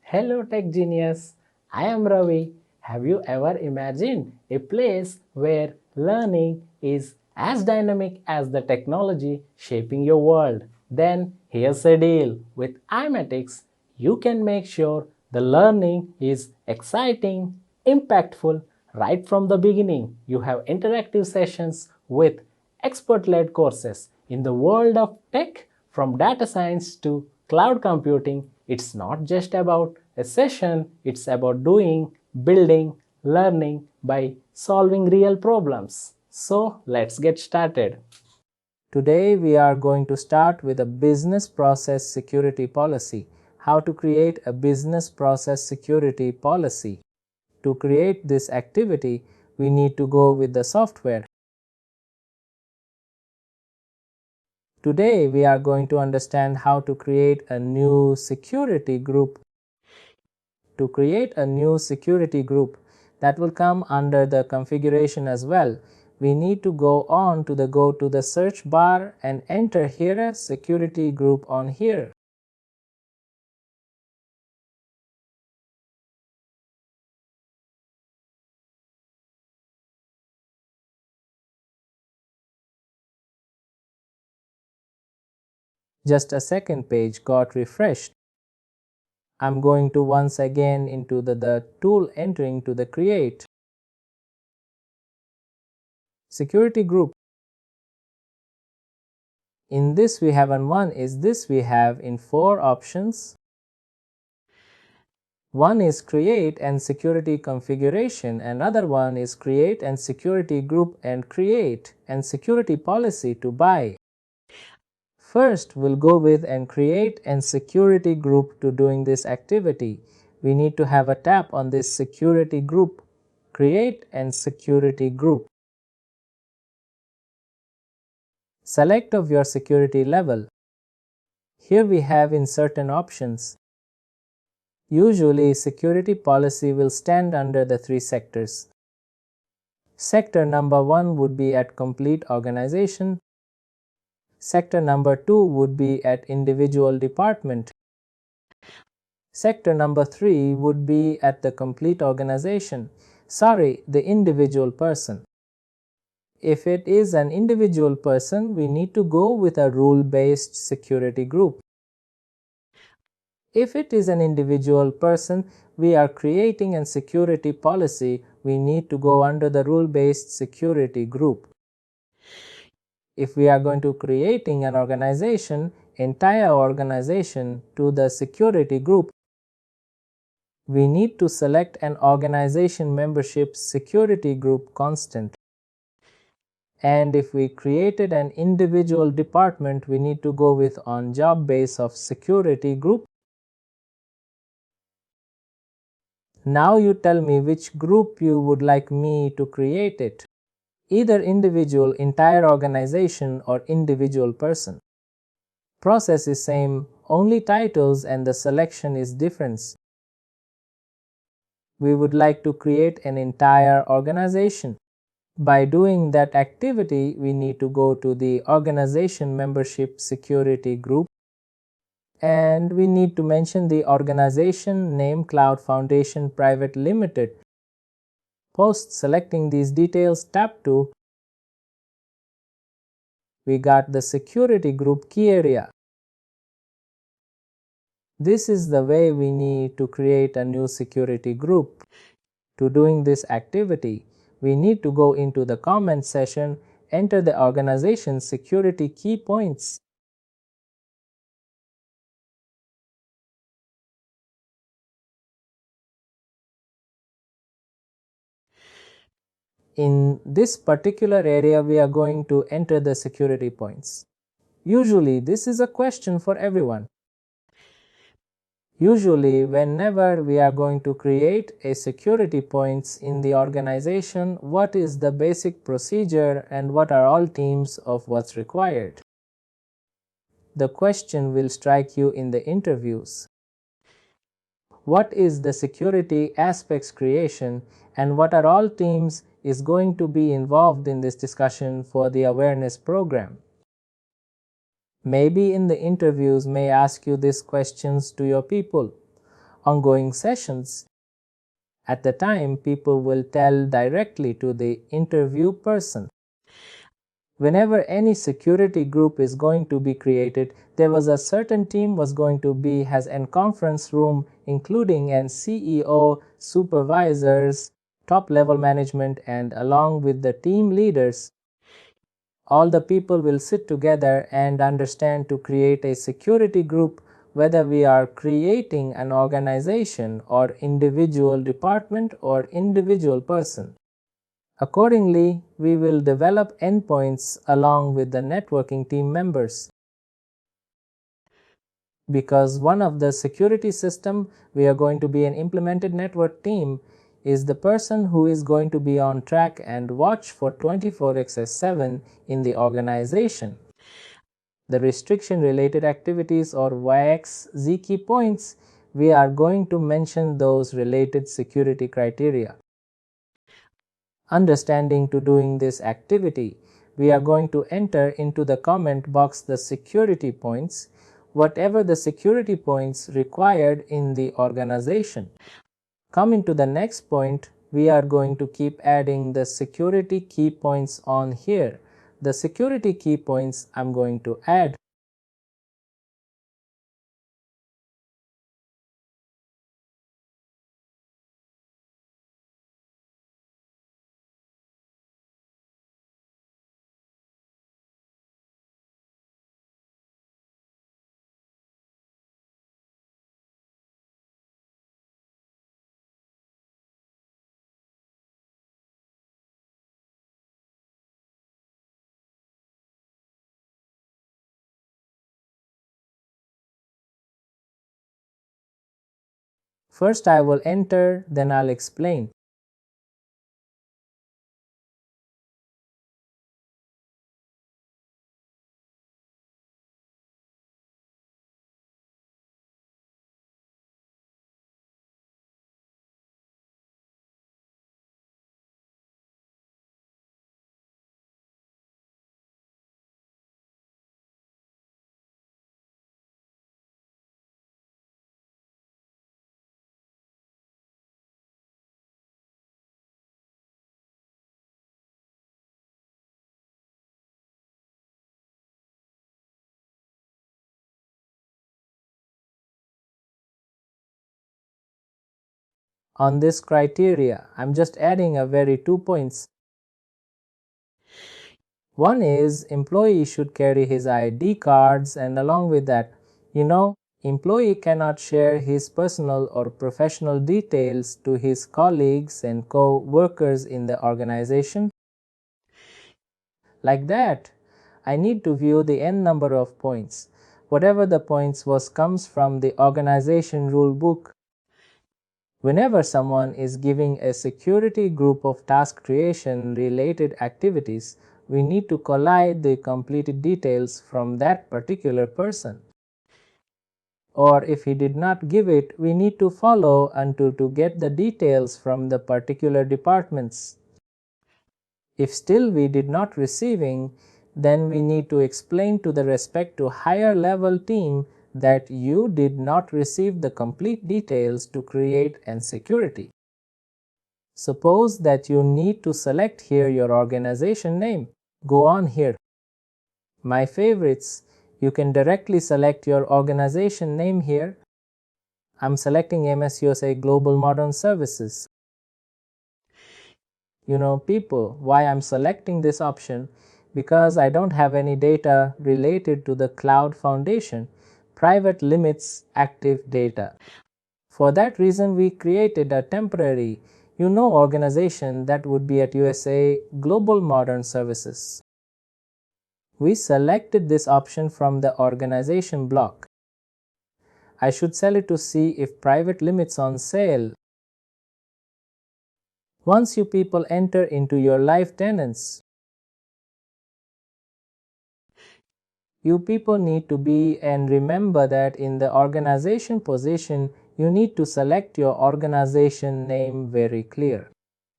Hello Tech Genius, I am Ravi. Have you ever imagined a place where learning is as dynamic as the technology shaping your world? Then here's a deal. With iMatix, you can make sure the learning is exciting, impactful right from the beginning. You have interactive sessions with expert-led courses. In the world of tech, from data science to cloud computing, it's not just about a session, it's about doing, building, learning by solving real problems. So let's get started. Today we are going to start with a business process security policy. How to create a business process security policy. To create this activity, we need to go with the software. Today we are going to understand how to create a new security group. To create a new security group that will come under the configuration as well, we need to go to the search bar and enter here a security group on here. Just a second page got refreshed. I'm going to once again into the tool entering to the create security group. In this we have we have in 4 options. One is create and security configuration, another one is create and security group and create and security policy to buy. First, we'll go with and create and security group to doing this activity. We need to have a tap on this security group, create and security group. Select of your security level. Here we have in certain options. Usually, security policy will stand under the 3 sectors. Sector number 1 would be at complete organization. Sector number 2 would be at individual department. Sector number 3 would be at the complete organization. Sorry, the individual person. If it is an individual person, we need to go with a rule-based security group. If it is an individual person, we are creating a security policy, we need to go under the rule-based security group. If we are going to creating an organization, entire organization to the security group, we need to select an organization membership security group constant. And if we created an individual department, we need to go with on job base of security group. Now you tell me which group you would like me to create it. Either individual, entire organization or individual person. Process is same, only titles and the selection is different. We would like to create an entire organization. By doing that activity, we need to go to the organization membership security group and we need to mention the organization name Cloud Foundation Private Limited. Post selecting these details, tab 2, we got the security group key area. This is the way we need to create a new security group. To doing this activity, we need to go into the comment section, enter the organization security key points. In this particular area, we are going to enter the security points. Usually, this is a question for everyone. Usually, whenever we are going to create a security points in the organization, what is the basic procedure and what are all teams of what's required? The question will strike you in the interviews. What is the security aspects creation and what are all teams is going to be involved in this discussion for the awareness program? Maybe in the interviews may ask you these questions to your people. ongoing sessions. At the time, people will tell directly to the interview person. Whenever any security group is going to be created, there was a certain team was going to be has a conference room including an CEO, supervisors, top level management, and along with the team leaders. All the people will sit together and understand to create a security group, whether we are creating an organization or individual department or individual person. Accordingly, we will develop endpoints along with the networking team members. Because one of the security system we are going to be an implemented network team is the person who is going to be on track and watch for 24/7 in the organization. The restriction related activities or YXZ key points, we are going to mention those related security criteria. Understanding to doing this activity, we are going to enter into the comment box the security points, whatever the security points required in the organization. Coming to the next point, we are going to keep adding the security key points on here. The security key points I'm going to add. First I will enter, then I'll explain. On this criteria, I'm just adding a very 2 points. One is employee should carry his ID cards, and along with that, employee cannot share his personal or professional details to his colleagues and co-workers in the organization. Like that, I need to view the n number of points. Whatever the points comes from the organization rule book. Whenever someone is giving a security group of task creation related activities, we need to collide the completed details from that particular person. Or if he did not give it, we need to follow until to get the details from the particular departments. If still we did not receiving, then we need to explain to the respect to higher level team that you did not receive the complete details to create an security. Suppose that you need to select here your organization name. Go on here. My favorites, you can directly select your organization name here. I'm selecting MSUSA Global Modern Services. People, why I'm selecting this option? Because I don't have any data related to the Cloud Foundation, private limits active data. For that reason, we created a temporary, organization that would be at USA Global Modern Services. We selected this option from the organization block. I should sell it to see if private limits on sale. Once you people enter into your live tenants, you people need to be and remember that in the organization position, you need to select your organization name very clear.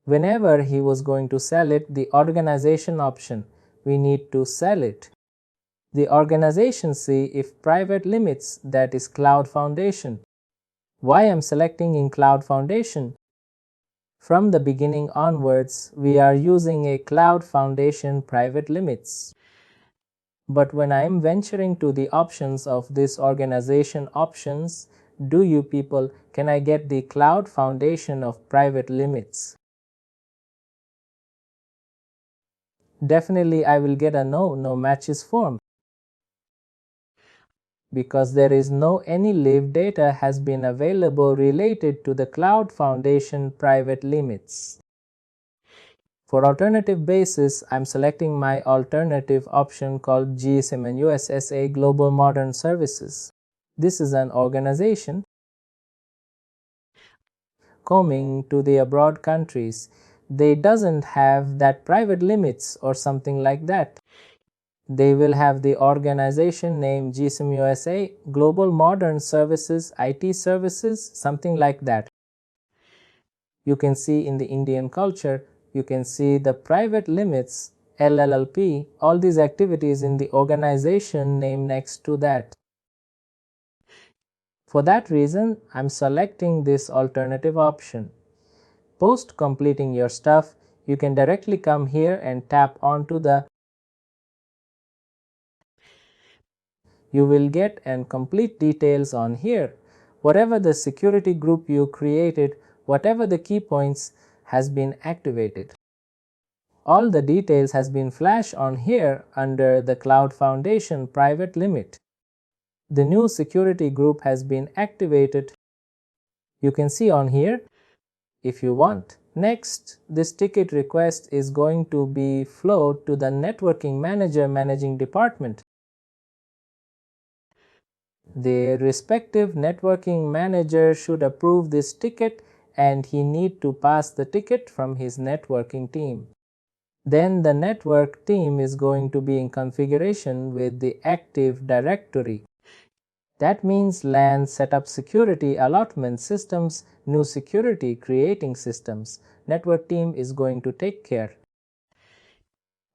Whenever he was going to sell it, the organization option, we need to sell it. The organization see if private limits, that is Cloud Foundation. Why I'm selecting in Cloud Foundation? From the beginning onwards, we are using a Cloud Foundation private limits. But when I am venturing to the options of this organization options, do you people, can I get the Cloud Foundation of private limits? Definitely I will get a no matches form, because there is no any live data has been available related to the Cloud Foundation private limits. For alternative basis, I'm selecting my alternative option called GSM and USSA Global Modern Services. This is an organization coming to the abroad countries. They doesn't have that private limits or something like that. They will have the organization name GSM USA Global Modern Services IT Services, something like that. You can see in the Indian culture, you can see the private limits LLP, all these activities in the organization name next to that. For that reason, I'm selecting this alternative option. Post completing your stuff, you can directly come here and tap onto the. You will get and complete details on here. Whatever the security group you created, whatever the key points has been activated. All the details has been flashed on here under the Cloud Foundation private limit. The new security group has been activated. You can see on here if you want. Next, this ticket request is going to be flowed to the networking manager managing department. The respective networking manager should approve this ticket and he need to pass the ticket from his networking team. Then the network team is going to be in configuration with the Active Directory. That means LAN setup security allotment systems, new security creating systems. Network team is going to take care.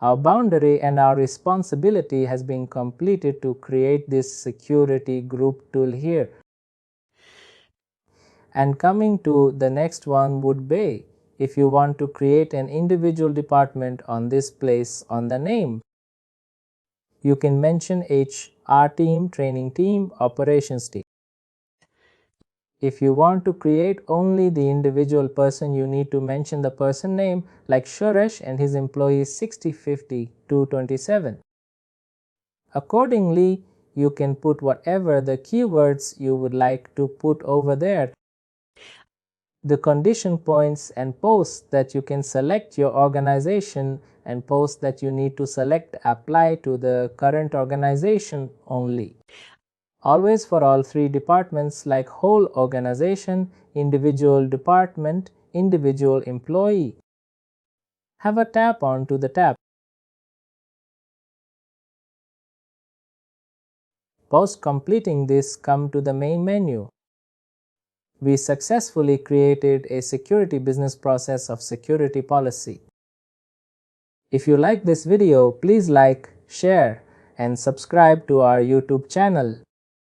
Our boundary and our responsibility has been completed to create this security group tool here. And coming to the next one would be, if you want to create an individual department on this place on the name, you can mention HR team, training team, operations team. If you want to create only the individual person, you need to mention the person name like Suresh and his employees 6050 227. Accordingly, you can put whatever the keywords you would like to put over there. The condition points and posts that you can select your organization and posts that you need to select apply to the current organization only. Always for all three departments like whole organization, individual department, individual employee. Have a tap on to the tab. Post completing this, come to the main menu. We successfully created a security business process of security policy. If you like this video, please like, share and subscribe to our YouTube channel.